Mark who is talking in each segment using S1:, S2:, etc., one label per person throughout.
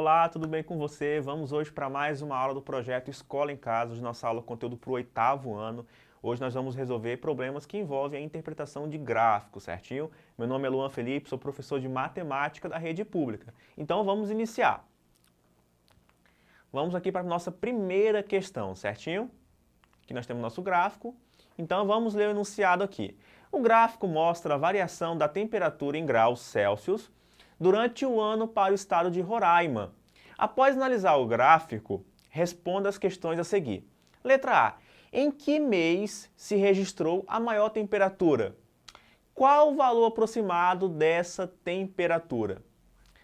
S1: Olá, tudo bem com você? Vamos hoje para mais uma aula do projeto Escola em Casa, de nossa aula conteúdo para o 8º ano. Hoje nós vamos resolver problemas que envolvem a interpretação de gráficos, certinho? Meu nome é Luan Felipe, sou professor de matemática da rede pública. Então vamos iniciar. Vamos aqui para a nossa primeira questão, certinho? Aqui nós temos nosso gráfico. Então vamos ler o enunciado aqui. O gráfico mostra a variação da temperatura em graus Celsius durante o ano para o estado de Roraima. Após analisar o gráfico, responda as questões a seguir. Letra A. Em que mês se registrou a maior temperatura? Qual o valor aproximado dessa temperatura?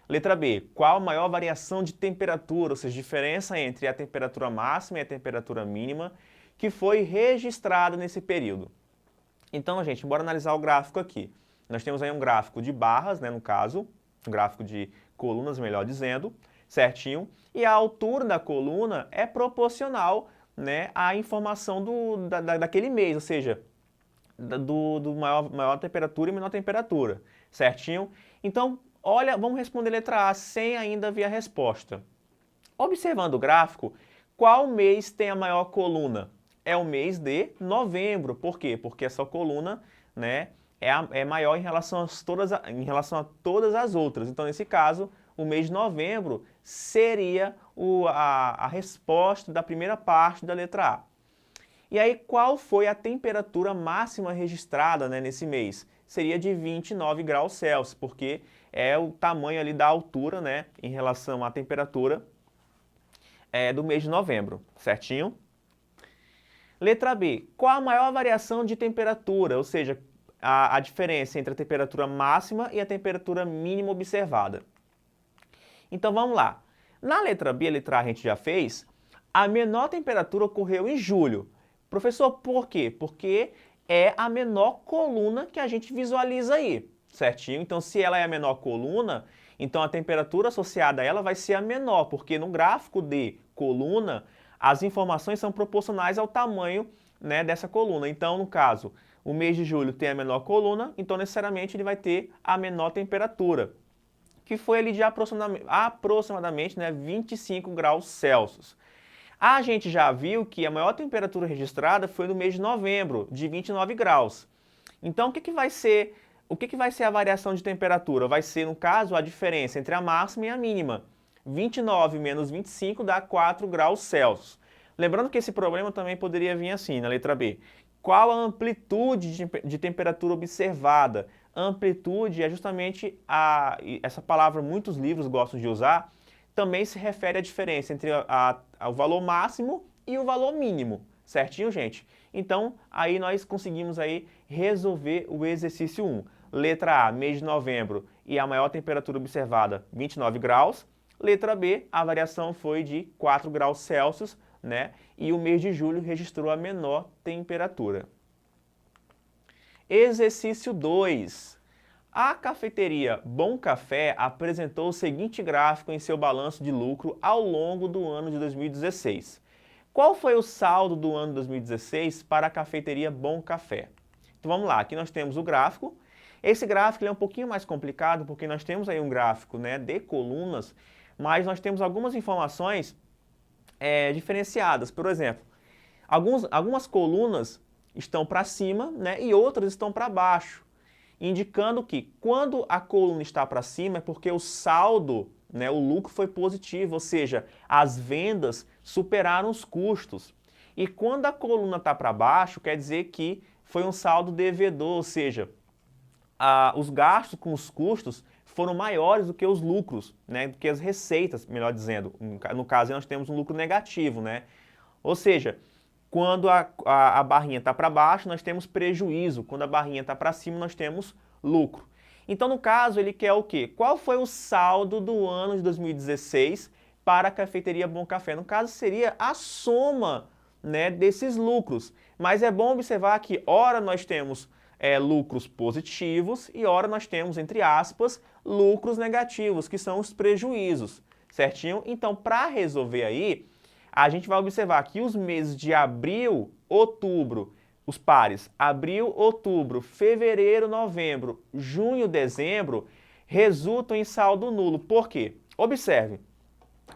S1: Letra B. Qual a maior variação de temperatura, ou seja, diferença entre a temperatura máxima e a temperatura mínima, que foi registrada nesse período? Então, gente, bora analisar o gráfico aqui. Nós temos aí um gráfico de barras, no caso, um gráfico de colunas, melhor dizendo, certinho, e a altura da coluna é proporcional, à informação daquele mês, ou seja, do maior temperatura e menor temperatura, certinho? Então, olha, vamos responder letra A sem ainda ver a resposta. Observando o gráfico, qual mês tem a maior coluna? É o mês de novembro. Por quê? Porque essa coluna, é maior em relação a todas as outras. Então, nesse caso, o mês de novembro seria a resposta da primeira parte da letra A. E aí, qual foi a temperatura máxima registrada, nesse mês? Seria de 29 graus Celsius, porque é o tamanho ali da altura, em relação à temperatura do mês de novembro, certinho? Letra B. Qual a maior variação de temperatura, ou seja, a diferença entre a temperatura máxima e a temperatura mínima observada? Então vamos lá. Na letra B, a letra A a gente já fez, a menor temperatura ocorreu em julho. Professor, por quê? Porque é a menor coluna que a gente visualiza aí, certinho? Então se ela é a menor coluna, então a temperatura associada a ela vai ser a menor, porque no gráfico de coluna, as informações são proporcionais ao tamanho, dessa coluna. Então, no caso, o mês de julho tem a menor coluna, então necessariamente ele vai ter a menor temperatura, que foi ali de aproximadamente 25 graus Celsius. A gente já viu que a maior temperatura registrada foi no mês de novembro, de 29 graus. Então, o que vai ser a variação de temperatura? Vai ser, no caso, a diferença entre a máxima e a mínima. 29 menos 25 dá 4 graus Celsius. Lembrando que esse problema também poderia vir assim, na letra B. Qual a amplitude de temperatura observada? Amplitude é justamente essa palavra muitos livros gostam de usar, também se refere à diferença entre o valor máximo e o valor mínimo, certinho, gente? Então, aí nós conseguimos aí resolver o exercício 1. Letra A, mês de novembro, e a maior temperatura observada, 29 graus. Letra B, a variação foi de 4 graus Celsius, e o mês de julho registrou a menor temperatura. Exercício 2. A cafeteria Bom Café apresentou o seguinte gráfico em seu balanço de lucro ao longo do ano de 2016. Qual foi o saldo do ano de 2016 para a cafeteria Bom Café? Então vamos lá, aqui nós temos o gráfico. Esse gráfico é um pouquinho mais complicado porque nós temos aí um gráfico de colunas, mas nós temos algumas informações diferenciadas. Por exemplo, algumas colunas estão para cima, e outras estão para baixo, indicando que quando a coluna está para cima é porque o saldo, o lucro foi positivo, ou seja, as vendas superaram os custos. E quando a coluna está para baixo, quer dizer que foi um saldo devedor, ou seja, os gastos com os custos foram maiores do que os lucros, do que as receitas, melhor dizendo. No caso, nós temos um lucro negativo, Ou seja, quando a barrinha está para baixo, nós temos prejuízo. Quando a barrinha está para cima, nós temos lucro. Então, no caso, ele quer o quê? Qual foi o saldo do ano de 2016 para a cafeteria Bom Café? No caso, seria a soma, desses lucros. Mas é bom observar que, ora, nós temos lucros positivos e, ora, nós temos, entre aspas, lucros negativos, que são os prejuízos, certinho? Então, para resolver aí, a gente vai observar que os meses de abril, outubro, os pares, abril, outubro, fevereiro, novembro, junho, dezembro, resultam em saldo nulo. Por quê? Observe,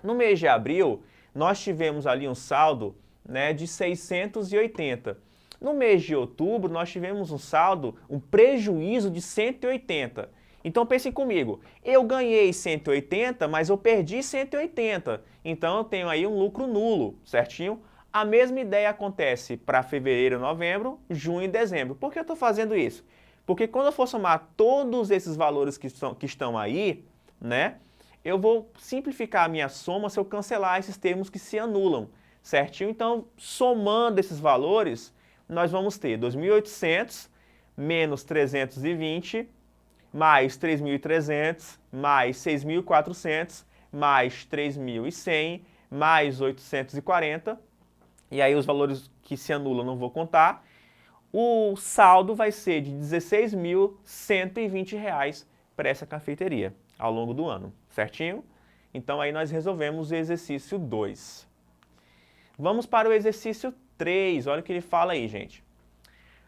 S1: No mês de abril, nós tivemos ali um saldo, né, de 680. No mês de outubro, nós tivemos um saldo, um prejuízo de 180. Então pensem comigo, eu ganhei 180, mas eu perdi 180. Então eu tenho aí um lucro nulo, certinho? A mesma ideia acontece para fevereiro, novembro, junho e dezembro. Por que eu estou fazendo isso? Porque quando eu for somar todos esses valores que estão aí, né, eu vou simplificar a minha soma se eu cancelar esses termos que se anulam, certinho? Então, somando esses valores, nós vamos ter 2.800 menos 320, mais 3.300, mais 6.400, mais 3.100, mais 840. E aí os valores que se anulam não vou contar. O saldo vai ser de R$ 16.120 para essa cafeteria ao longo do ano, certinho? Então aí nós resolvemos o exercício 2. Vamos para o exercício 3, olha o que ele fala aí, gente.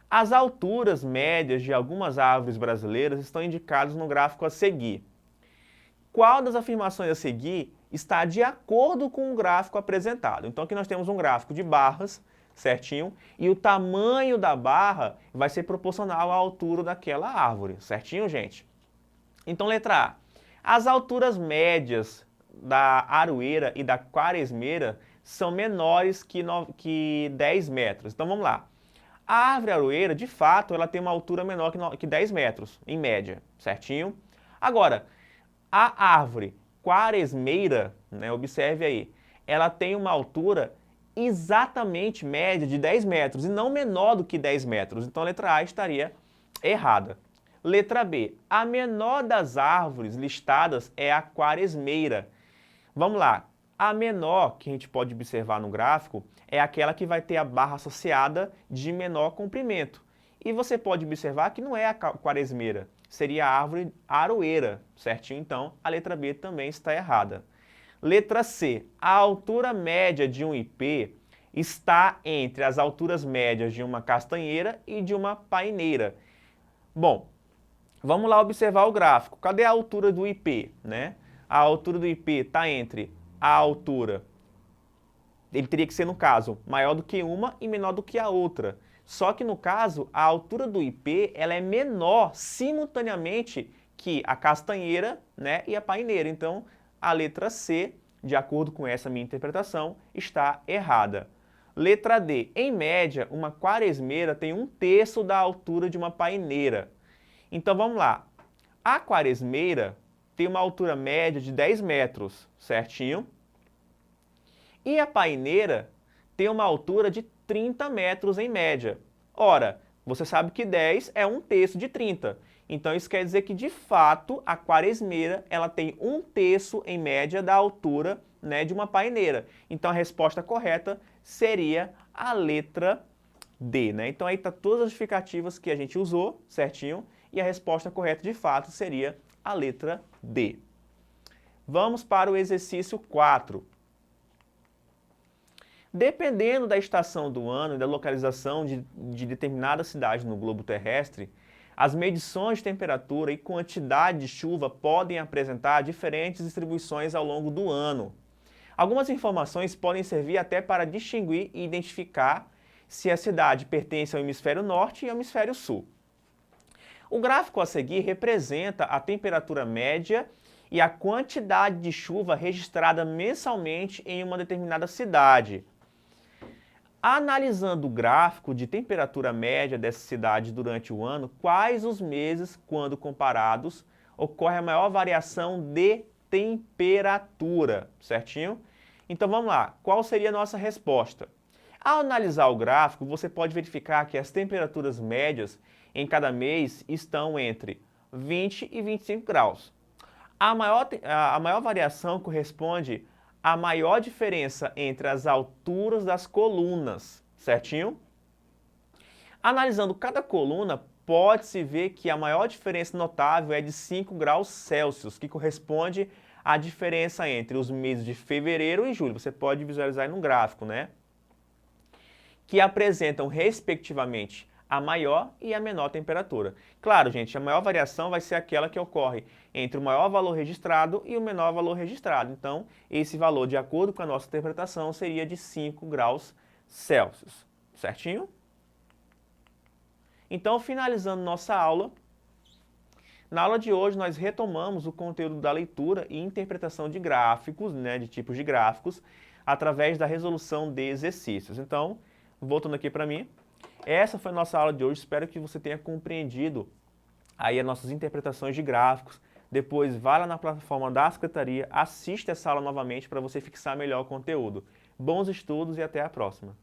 S1: As alturas médias de algumas árvores brasileiras estão indicadas no gráfico a seguir. Qual das afirmações a seguir está de acordo com o gráfico apresentado? Então aqui nós temos um gráfico de barras, certinho? E o tamanho da barra vai ser proporcional à altura daquela árvore, certinho, gente? Então, letra A. As alturas médias da aroeira e da quaresmeira são menores que 10 metros. Então, vamos lá. A árvore aroeira, de fato, ela tem uma altura menor que 10 metros, em média, certinho? Agora, a árvore quaresmeira, né, observe aí, ela tem uma altura exatamente média de 10 metros e não menor do que 10 metros. Então a letra A estaria errada. Letra B. A menor das árvores listadas é a quaresmeira. Vamos lá. A menor que a gente pode observar no gráfico é aquela que vai ter a barra associada de menor comprimento. E você pode observar que não é a quaresmeira, seria a árvore aroeira, certinho? Então, a letra B também está errada. Letra C. A altura média de um ipê está entre as alturas médias de uma castanheira e de uma paineira. Bom, vamos lá observar o gráfico. Cadê a altura do ipê, né? A altura do ipê está entre a altura, ele teria que ser, no caso, maior do que uma e menor do que a outra. Só que, no caso, a altura do ipê ela é menor simultaneamente que a castanheira, né, e a paineira. Então, a letra C, de acordo com essa minha interpretação, está errada. Letra D. Em média, uma quaresmeira tem 1/3 da altura de uma paineira. Então, vamos lá. A quaresmeira tem uma altura média de 10 metros, certinho? E a paineira tem uma altura de 30 metros em média. Ora, você sabe que 10 é 1/3 de 30. Então isso quer dizer que, de fato, a quaresmeira ela tem 1/3 em média da altura, né, de uma paineira. Então a resposta correta seria a letra D, né? Então aí tá todas as justificativas que a gente usou, certinho? E a resposta correta, de fato, seria a letra D. Vamos para o exercício 4. Dependendo da estação do ano e da localização de determinada cidade no globo terrestre, as medições de temperatura e quantidade de chuva podem apresentar diferentes distribuições ao longo do ano. Algumas informações podem servir até para distinguir e identificar se a cidade pertence ao hemisfério norte e ao hemisfério sul. O gráfico a seguir representa a temperatura média e a quantidade de chuva registrada mensalmente em uma determinada cidade. Analisando o gráfico de temperatura média dessa cidade durante o ano, quais os meses, quando comparados, ocorre a maior variação de temperatura, certinho? Então vamos lá, qual seria a nossa resposta? Ao analisar o gráfico, você pode verificar que as temperaturas médias em cada mês estão entre 20 e 25 graus. A maior variação corresponde à maior diferença entre as alturas das colunas, certinho? Analisando cada coluna, pode-se ver que a maior diferença notável é de 5 graus Celsius, que corresponde à diferença entre os meses de fevereiro e julho. Você pode visualizar aí no gráfico, né? Que apresentam, respectivamente, a maior e a menor temperatura. Claro, gente, a maior variação vai ser aquela que ocorre entre o maior valor registrado e o menor valor registrado. Então, esse valor, de acordo com a nossa interpretação, seria de 5 graus Celsius. Certinho? Então, finalizando nossa aula, na aula de hoje nós retomamos o conteúdo da leitura e interpretação de gráficos, de tipos de gráficos, através da resolução de exercícios. Então, voltando aqui para mim, essa foi a nossa aula de hoje, espero que você tenha compreendido aí as nossas interpretações de gráficos. Depois vá lá na plataforma da Secretaria, assista essa aula novamente para você fixar melhor o conteúdo. Bons estudos e até a próxima!